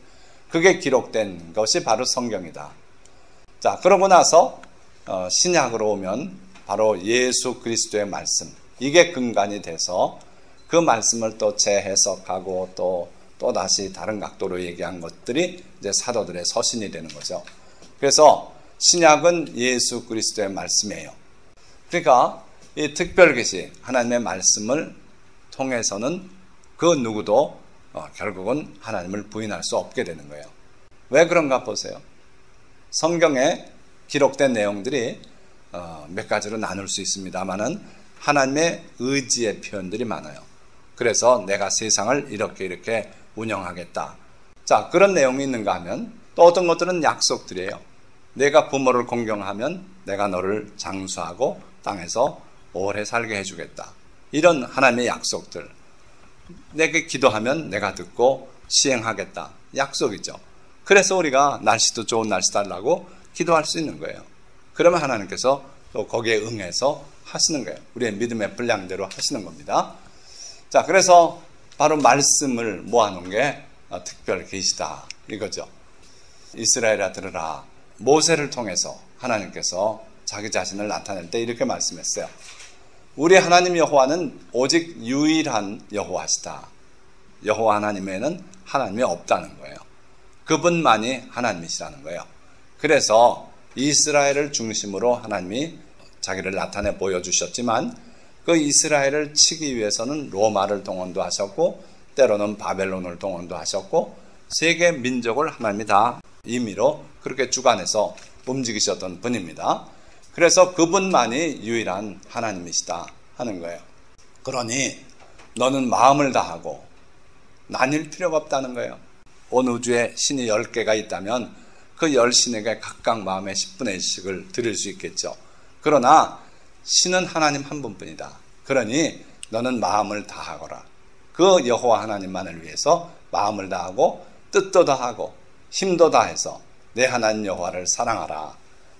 그게 기록된 것이 바로 성경이다. 자, 그러고 나서 신약으로 오면 바로 예수 그리스도의 말씀, 이게 근간이 돼서 그 말씀을 또 재해석하고 또 다시 다른 각도로 얘기한 것들이 이제 사도들의 서신이 되는 거죠. 그래서 신약은 예수 그리스도의 말씀이에요. 그러니까 이 특별 계시, 하나님의 말씀을 통해서는 그 누구도 결국은 하나님을 부인할 수 없게 되는 거예요. 왜 그런가 보세요. 성경에 기록된 내용들이 몇 가지로 나눌 수 있습니다만은 하나님의 의지의 표현들이 많아요. 그래서 내가 세상을 이렇게 운영하겠다. 자, 그런 내용이 있는가 하면 또 어떤 것들은 약속들이에요. 내가 부모를 공경하면 내가 너를 장수하고 땅에서 오래 살게 해주겠다. 이런 하나님의 약속들. 내게 기도하면 내가 듣고 시행하겠다. 약속이죠. 그래서 우리가 날씨도 좋은 날씨 달라고 기도할 수 있는 거예요. 그러면 하나님께서 또 거기에 응해서 하시는 거예요. 우리의 믿음의 분량대로 하시는 겁니다. 자, 그래서 바로 말씀을 모아놓은 게 특별 계시다 이거죠. 이스라엘아 들으라. 모세를 통해서 하나님께서 자기 자신을 나타낼 때 이렇게 말씀했어요. 우리 하나님 여호와는 오직 유일한 여호와시다. 여호와 하나님에는 하나님이 없다는 거예요. 그분만이 하나님이시라는 거예요. 그래서 이스라엘을 중심으로 하나님이 자기를 나타내 보여주셨지만 그 이스라엘을 치기 위해서는 로마를 동원도 하셨고 때로는 바벨론을 동원도 하셨고 세계 민족을 하나님이 다 임의로 그렇게 주관해서 움직이셨던 분입니다. 그래서 그분만이 유일한 하나님이시다 하는 거예요. 그러니 너는 마음을 다하고 나뉠 필요가 없다는 거예요. 온 우주에 신이 10개가 있다면 그 10신에게 각각 마음의 10분의 1씩을 드릴 수 있겠죠. 그러나 신은 하나님 한 분뿐이다. 그러니 너는 마음을 다하거라. 그 여호와 하나님만을 위해서 마음을 다하고 뜻도 다하고 힘도 다해서 내 하나님 여호와를 사랑하라.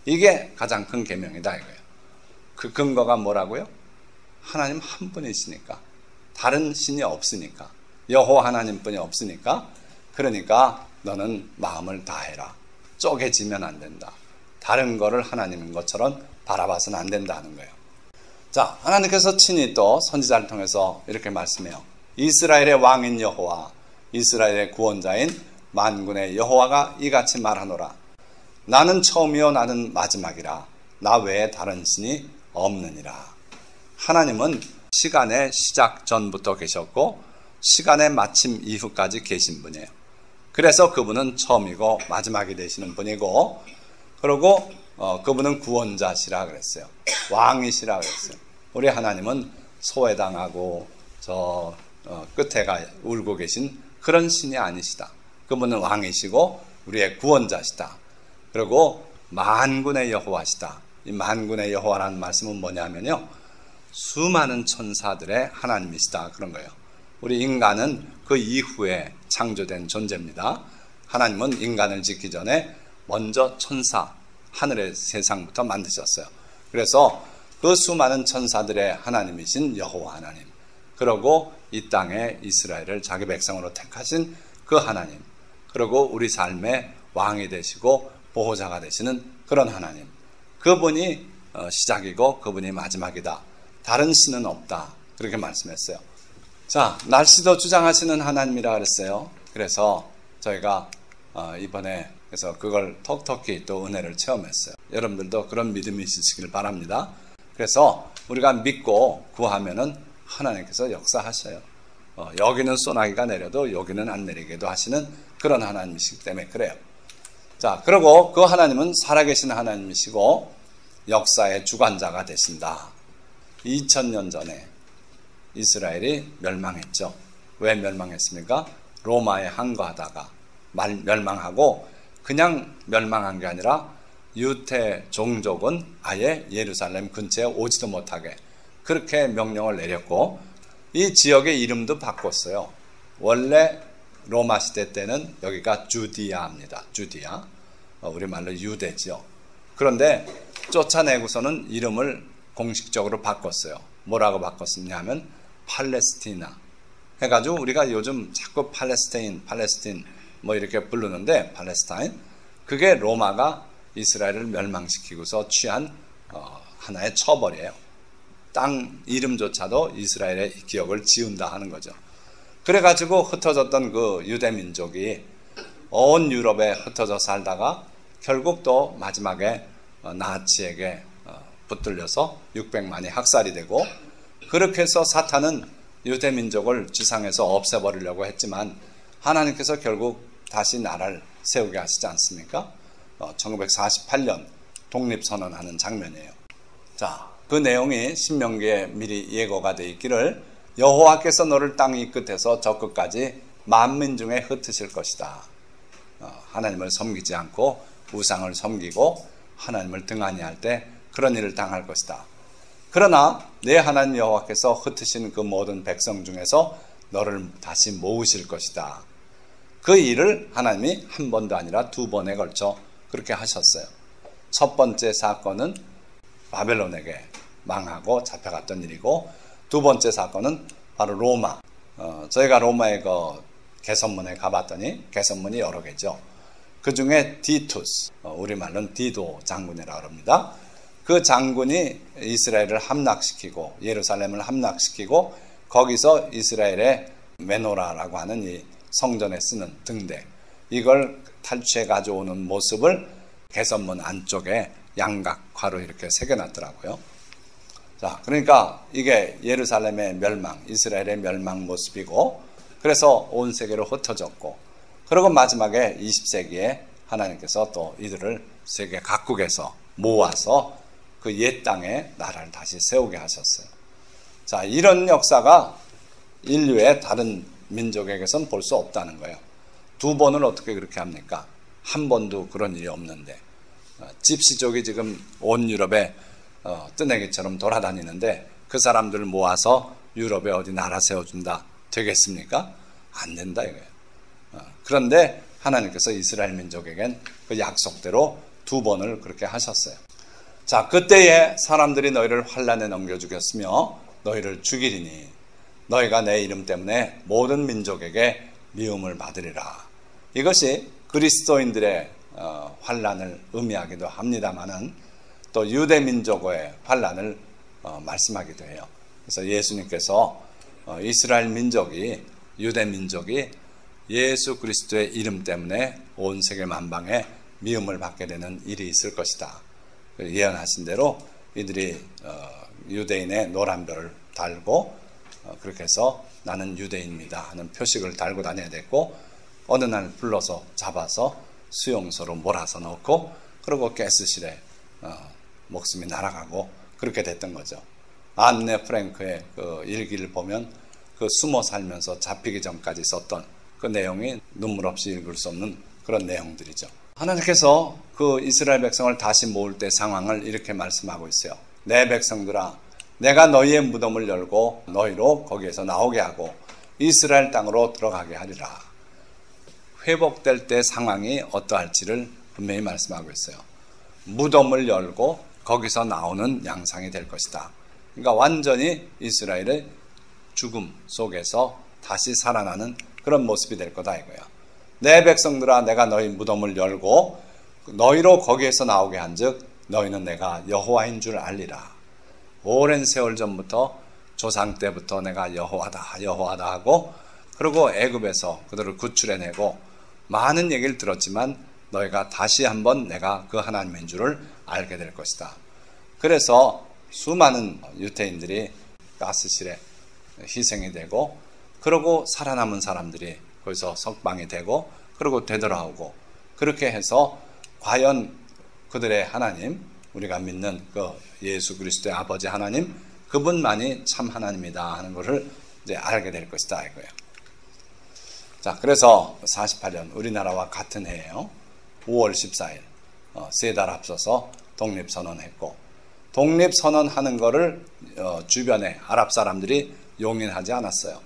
이게 가장 큰 계명이다 이거예요. 그 근거가 뭐라고요? 하나님 한 분이시니까. 다른 신이 없으니까. 여호와 하나님뿐이 없으니까. 그러니까 너는 마음을 다해라. 쪼개지면 안 된다. 다른 거를 하나님인 것처럼 바라봐서는 안 된다는 거예요. 자, 하나님께서 친히 또 선지자를 통해서 이렇게 말씀해요. 이스라엘의 왕인 여호와, 이스라엘의 구원자인 만군의 여호와가 이같이 말하노라. 나는 처음이요 나는 마지막이라. 나 외에 다른 신이 없느니라. 하나님은 시간의 시작 전부터 계셨고 시간의 마침 이후까지 계신 분이에요. 그래서 그분은 처음이고 마지막이 되시는 분이고, 그리고 그분은 구원자시라 그랬어요. 왕이시라 그랬어요. 우리 하나님은 소외당하고 저 끝에가 울고 계신 그런 신이 아니시다. 그분은 왕이시고 우리의 구원자시다. 그리고 만군의 여호와시다. 이 만군의 여호와라는 말씀은 뭐냐면요, 수많은 천사들의 하나님이시다 그런 거예요. 우리 인간은 그 이후에 창조된 존재입니다. 하나님은 인간을 짓기 전에 먼저 천사, 하늘의 세상부터 만드셨어요. 그래서 그 수많은 천사들의 하나님이신 여호와 하나님, 그리고 이 땅에 이스라엘을 자기 백성으로 택하신 그 하나님, 그리고 우리 삶의 왕이 되시고 보호자가 되시는 그런 하나님, 그분이 시작이고 그분이 마지막이다. 다른 신은 없다. 그렇게 말씀했어요. 자, 날씨도 주장하시는 하나님이라 그랬어요. 그래서 저희가 이번에 그래서 그걸 톡톡히 또 은혜를 체험했어요. 여러분들도 그런 믿음이 있으시길 바랍니다. 그래서 우리가 믿고 구하면은 하나님께서 역사하셔요. 여기는 소나기가 내려도 여기는 안 내리게도 하시는 그런 하나님이시기 때문에 그래요. 자, 그리고 그 하나님은 살아계신 하나님이시고 역사의 주관자가 되신다. 2000년 전에 이스라엘이 멸망했죠. 왜 멸망했습니까? 로마에 항거하다가 멸망하고, 그냥 멸망한 게 아니라 유대 종족은 아예 예루살렘 근처에 오지도 못하게 그렇게 명령을 내렸고, 이 지역의 이름도 바꿨어요. 원래 로마 시대 때는 여기가 주디아입니다. 주디아, 우리말로 유대죠. 그런데 쫓아내고서는 이름을 공식적으로 바꿨어요. 뭐라고 바꿨었냐면 팔레스티나 해가지고, 우리가 요즘 자꾸 팔레스틴 뭐 이렇게 부르는데, 팔레스타인, 그게 로마가 이스라엘을 멸망시키고서 취한 하나의 처벌이에요. 땅 이름조차도 이스라엘의 기억을 지운다 하는 거죠. 그래가지고 흩어졌던 그 유대 민족이 온 유럽에 흩어져 살다가 결국 또 마지막에 나치에게 붙들려서 600만이 학살이 되고, 그렇게 해서 사탄은 유대 민족을 지상에서 없애버리려고 했지만 하나님께서 결국 다시 나라를 세우게 하시지 않습니까? 1948년 독립선언하는 장면이에요. 자, 그 내용이 신명기에 미리 예고가 되어 있기를, 여호와께서 너를 땅 이 끝에서 저 끝까지 만민 중에 흩으실 것이다. 하나님을 섬기지 않고 우상을 섬기고 하나님을 등한히 할 때 그런 일을 당할 것이다. 그러나 내 하나님 여호와께서 흩으신 그 모든 백성 중에서 너를 다시 모으실 것이다. 그 일을 하나님이 한 번도 아니라 두 번에 걸쳐 그렇게 하셨어요. 첫 번째 사건은 바벨론에게 망하고 잡혀갔던 일이고, 두 번째 사건은 바로 로마. 저희가 로마의 그 개선문에 가봤더니 개선문이 여러 개죠. 그 중에 디투스, 우리말로는 디도 장군이라고 합니다. 그 장군이 이스라엘을 함락시키고 예루살렘을 함락시키고, 거기서 이스라엘의 메노라라고 하는 이 성전에 쓰는 등대, 이걸 탈취해 가져오는 모습을 개선문 안쪽에 양각화로 이렇게 새겨놨더라고요. 자, 그러니까 이게 예루살렘의 멸망, 이스라엘의 멸망 모습이고, 그래서 온 세계로 흩어졌고, 그리고 마지막에 20세기에 하나님께서 또 이들을 세계 각국에서 모아서 그 옛 땅에 나라를 다시 세우게 하셨어요. 자, 이런 역사가 인류의 다른 민족에게선 볼 수 없다는 거예요. 두 번을 어떻게 그렇게 합니까? 한 번도 그런 일이 없는데 집시족이 지금 온 유럽에 뜨내기처럼 돌아다니는데 그 사람들을 모아서 유럽에 어디 나라 세워준다 되겠습니까? 안 된다 이거예요. 그런데 하나님께서 이스라엘 민족에겐 그 약속대로 두 번을 그렇게 하셨어요. 자, 그때에 사람들이 너희를 환란에 넘겨 죽였으며 너희를 죽이리니 너희가 내 이름 때문에 모든 민족에게 미움을 받으리라. 이것이 그리스도인들의 환란을 의미하기도 합니다마는 또 유대 민족의 환란을 말씀하기도 해요. 그래서 예수님께서 이스라엘 민족이 유대 민족이 예수 그리스도의 이름 때문에 온 세계 만방에 미움을 받게 되는 일이 있을 것이다. 예언하신 대로 이들이 유대인의 노란별을 달고 그렇게 해서 나는 유대인입니다 하는 표식을 달고 다녀야 됐고 어느 날 불러서 잡아서 수용소로 몰아서 넣고 그리고 가스실에 목숨이 날아가고 그렇게 됐던 거죠. 안네 프랭크의 그 일기를 보면 그 숨어 살면서 잡히기 전까지 썼던 그 내용이 눈물 없이 읽을 수 없는 그런 내용들이죠. 하나님께서 그 이스라엘 백성을 다시 모을 때 상황을 이렇게 말씀하고 있어요. 내 백성들아, 내가 너희의 무덤을 열고 너희로 거기에서 나오게 하고 이스라엘 땅으로 들어가게 하리라. 회복될 때 상황이 어떠할지를 분명히 말씀하고 있어요. 무덤을 열고 거기서 나오는 양상이 될 것이다. 그러니까 완전히 이스라엘의 죽음 속에서 다시 살아나는 그런 모습이 될 거다 이거야. 내 백성들아, 내가 너희 무덤을 열고 너희로 거기에서 나오게 한즉 너희는 내가 여호와인 줄 알리라. 오랜 세월 전부터 조상 때부터 내가 여호와다 여호와다 하고 그리고 애굽에서 그들을 구출해내고 많은 얘기를 들었지만 너희가 다시 한번 내가 그 하나님인 줄을 알게 될 것이다. 그래서 수많은 유대인들이 가스실에 희생이 되고 그러고 살아남은 사람들이 거기서 석방이 되고 그리고 되돌아오고 그렇게 해서 과연 그들의 하나님, 우리가 믿는 그 예수 그리스도의 아버지 하나님, 그분만이 참 하나님이다 하는 것을 이제 알게 될 것이다 이거예요. 자, 그래서 48년 우리나라와 같은 해예요. 5월 14일 3달 앞서서 독립선언했고 독립선언하는 거를 주변에 아랍 사람들이 용인하지 않았어요.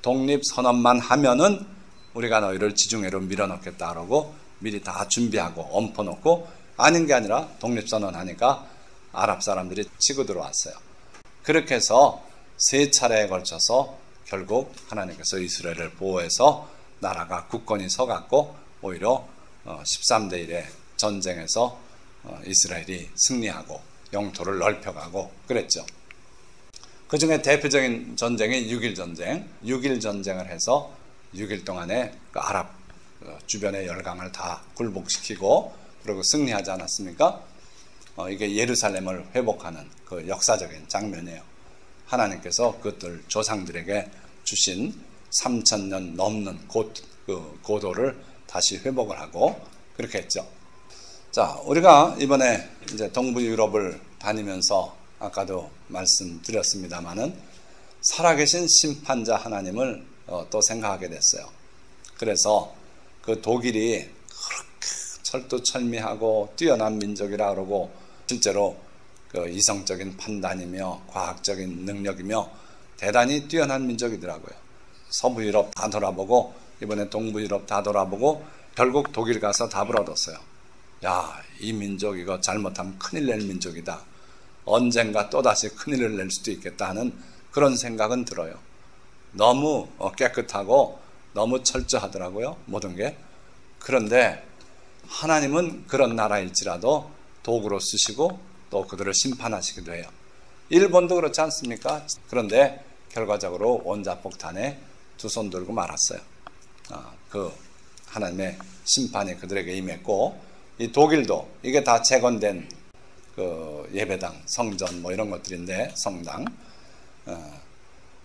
독립선언만 하면은 우리가 너희를 지중해로 밀어넣겠다 그러고 미리 다 준비하고 엎어놓고 아닌 게 아니라 독립선언하니까 아랍 사람들이 치고 들어왔어요. 그렇게 해서 3차례에 걸쳐서 결국 하나님께서 이스라엘을 보호해서 나라가 굳건히 서갔고 오히려 13대 1의 전쟁에서 이스라엘이 승리하고 영토를 넓혀가고 그랬죠. 그 중에 대표적인 전쟁이 6.1 전쟁. 6.1 전쟁을 해서 6일 동안에 그 아랍 주변의 열강을 다 굴복시키고 그리고 승리하지 않았습니까? 이게 예루살렘을 회복하는 그 역사적인 장면이에요. 하나님께서 그들 조상들에게 주신 3,000년 넘는 고도를 다시 회복을 하고 그렇게 했죠. 자, 우리가 이번에 이제 동부 유럽을 다니면서 아까도 말씀드렸습니다마는 살아계신 심판자 하나님을 또 생각하게 됐어요. 그래서 그 독일이 그렇게 철두철미하고 뛰어난 민족이라 그러고 실제로 그 이성적인 판단이며 과학적인 능력이며 대단히 뛰어난 민족이더라고요. 서부 유럽 다 돌아보고 이번에 동부 유럽 다 돌아보고 결국 독일 가서 답을 얻었어요. 야, 이 민족 이거 잘못하면 큰일 낼 민족이다. 언젠가 또다시 큰일을 낼 수도 있겠다 하는 그런 생각은 들어요. 너무 깨끗하고 너무 철저하더라고요, 모든 게. 그런데 하나님은 그런 나라일지라도 도구로 쓰시고 또 그들을 심판하시기도 해요. 일본도 그렇지 않습니까? 그런데 결과적으로 원자폭탄에 두 손 들고 말았어요. 그 하나님의 심판이 그들에게 임했고 이 독일도 이게 다 재건된 그 예배당, 성전 뭐 이런 것들인데 성당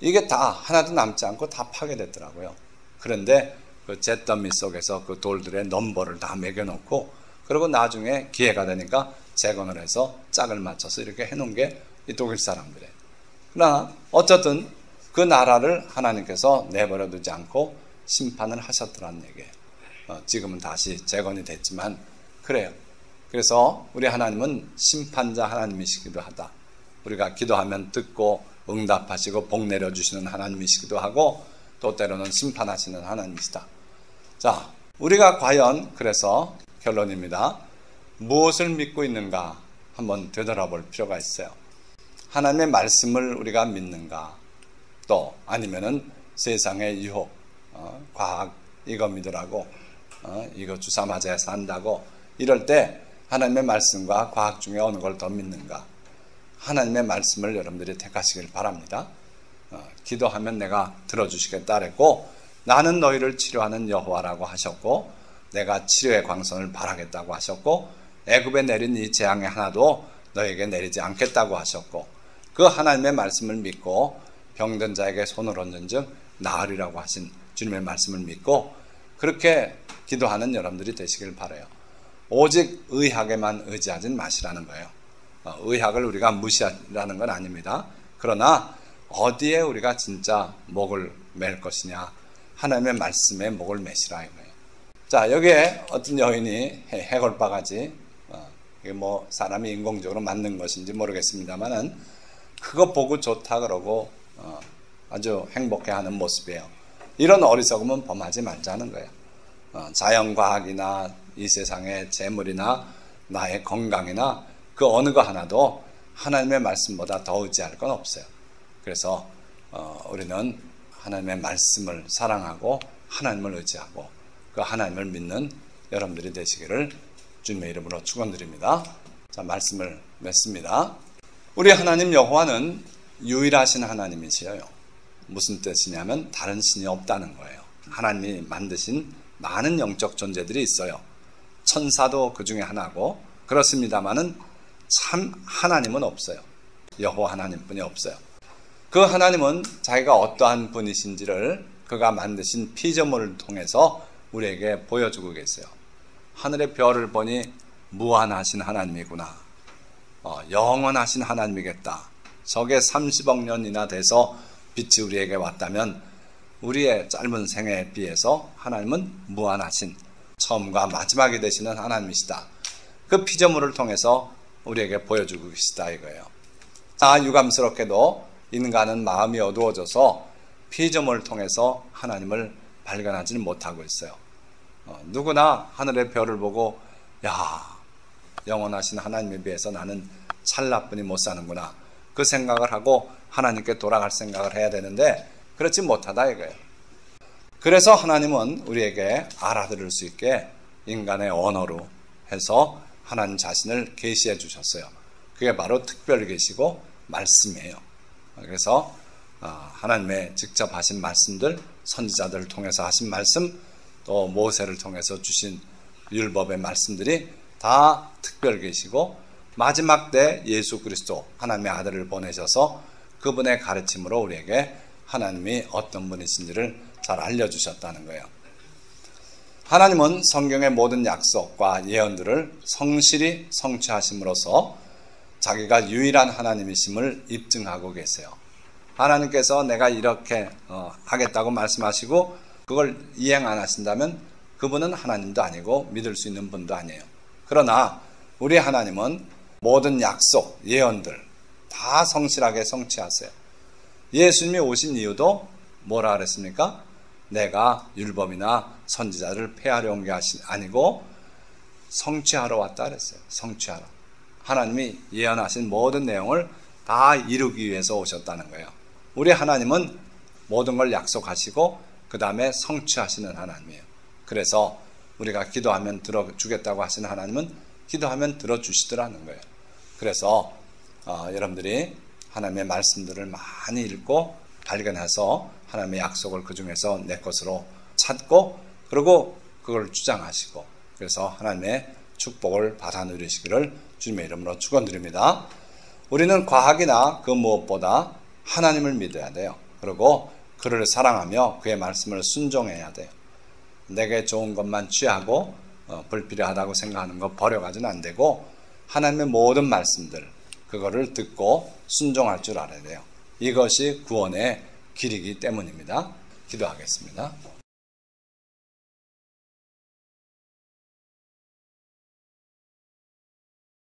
이게 다 하나도 남지 않고 다 파괴됐더라고요. 그런데 그 잿더미 속에서 그 돌들의 넘버를 다 매겨놓고 그리고 나중에 기회가 되니까 재건을 해서 짝을 맞춰서 이렇게 해놓은 게 이 독일 사람들이에요. 그러나 어쨌든 그 나라를 하나님께서 내버려 두지 않고 심판을 하셨더란 얘기예요. 지금은 다시 재건이 됐지만 그래요. 그래서 우리 하나님은 심판자 하나님이시기도 하다. 우리가 기도하면 듣고 응답하시고 복 내려주시는 하나님이시기도 하고 또 때로는 심판하시는 하나님이시다. 자, 우리가 과연 그래서 결론입니다. 무엇을 믿고 있는가 한번 되돌아볼 필요가 있어요. 하나님의 말씀을 우리가 믿는가, 또 아니면은 세상의 유혹, 과학 이거 믿으라고, 이거 주사 맞아야 산다고 이럴 때 하나님의 말씀과 과학 중에 어느 걸 더 믿는가? 하나님의 말씀을 여러분들이 택하시길 바랍니다. 기도하면 내가 들어주시겠다 그랬고, 나는 너희를 치료하는 여호와라고 하셨고, 내가 치료의 광선을 바라겠다고 하셨고, 애굽에 내린 이 재앙의 하나도 너에게 내리지 않겠다고 하셨고, 그 하나님의 말씀을 믿고 병든 자에게 손을 얹은 즉 나으리라고 하신 주님의 말씀을 믿고 그렇게 기도하는 여러분들이 되시길 바라요. 오직 의학에만 의지하진 마시라는 거예요. 의학을 우리가 무시하라는 건 아닙니다. 그러나 어디에 우리가 진짜 목을 맬 것이냐, 하나님의 말씀에 목을 매시라 이거예요. 자, 여기에 어떤 여인이 해골바가지, 이게 뭐 사람이 인공적으로 만든 것인지 모르겠습니다만은 그거 보고 좋다 그러고 아주 행복해하는 모습이에요. 이런 어리석음은 범하지 말자는 거예요. 자연과학이나 이 세상의 재물이나 나의 건강이나 그 어느 거 하나도 하나님의 말씀보다 더 의지할 건 없어요. 그래서 우리는 하나님의 말씀을 사랑하고 하나님을 의지하고 그 하나님을 믿는 여러분들이 되시기를 주님의 이름으로 축원드립니다. 자, 말씀을 맺습니다. 우리 하나님 여호와는 유일하신 하나님이시여요. 무슨 뜻이냐면 다른 신이 없다는 거예요. 하나님이 만드신 많은 영적 존재들이 있어요. 천사도 그 중에 하나고 그렇습니다마는 참 하나님은 없어요. 여호와 하나님뿐이 없어요. 그 하나님은 자기가 어떠한 분이신지를 그가 만드신 피조물을 통해서 우리에게 보여주고 계세요. 하늘의 별을 보니 무한하신 하나님이구나. 영원하신 하나님이겠다. 저게 30억 년이나 돼서 빛이 우리에게 왔다면 우리의 짧은 생애에 비해서 하나님은 무한하신 처음과 마지막이 되시는 하나님이시다. 그 피조물을 통해서 우리에게 보여주고 계시다 이거예요. 자, 유감스럽게도 인간은 마음이 어두워져서 피조물을 통해서 하나님을 발견하지는 못하고 있어요. 누구나 하늘의 별을 보고 야, 영원하신 하나님에 비해서 나는 찰나뿐이 못 사는구나. 그 생각을 하고 하나님께 돌아갈 생각을 해야 되는데 그렇지 못하다 이거예요. 그래서 하나님은 우리에게 알아들을 수 있게 인간의 언어로 해서 하나님 자신을 계시해 주셨어요. 그게 바로 특별 계시고 말씀이에요. 그래서 하나님의 직접 하신 말씀들, 선지자들을 통해서 하신 말씀, 또 모세를 통해서 주신 율법의 말씀들이 다 특별 계시고 마지막 때 예수 그리스도 하나님의 아들을 보내셔서 그분의 가르침으로 우리에게 하나님이 어떤 분이신지를 잘 알려주셨다는 거예요. 하나님은 성경의 모든 약속과 예언들을 성실히 성취하심으로써 자기가 유일한 하나님이심을 입증하고 계세요. 하나님께서 내가 이렇게 하겠다고 말씀하시고 그걸 이행 안 하신다면 그분은 하나님도 아니고 믿을 수 있는 분도 아니에요. 그러나 우리 하나님은 모든 약속, 예언들 다 성실하게 성취하세요. 예수님이 오신 이유도 뭐라 그랬습니까? 내가 율법이나 선지자를 폐하려 온 게 아니고 성취하러 왔다 그랬어요. 성취하러. 하나님이 예언하신 모든 내용을 다 이루기 위해서 오셨다는 거예요. 우리 하나님은 모든 걸 약속하시고 그 다음에 성취하시는 하나님이에요. 그래서 우리가 기도하면 들어주겠다고 하시는 하나님은 기도하면 들어주시더라는 거예요. 그래서 여러분들이 하나님의 말씀들을 많이 읽고 발견해서 하나님의 약속을 그 중에서 내 것으로 찾고 그리고 그걸 주장하시고 그래서 하나님의 축복을 받아 누리시기를 주님의 이름으로 축원드립니다. 우리는 과학이나 그 무엇보다 하나님을 믿어야 돼요. 그리고 그를 사랑하며 그의 말씀을 순종해야 돼요. 내게 좋은 것만 취하고 불필요하다고 생각하는 거 버려가지는 안 되고 하나님의 모든 말씀들 그거를 듣고 순종할 줄 알아야 돼요. 이것이 구원의 길이기 때문입니다. 기도하겠습니다.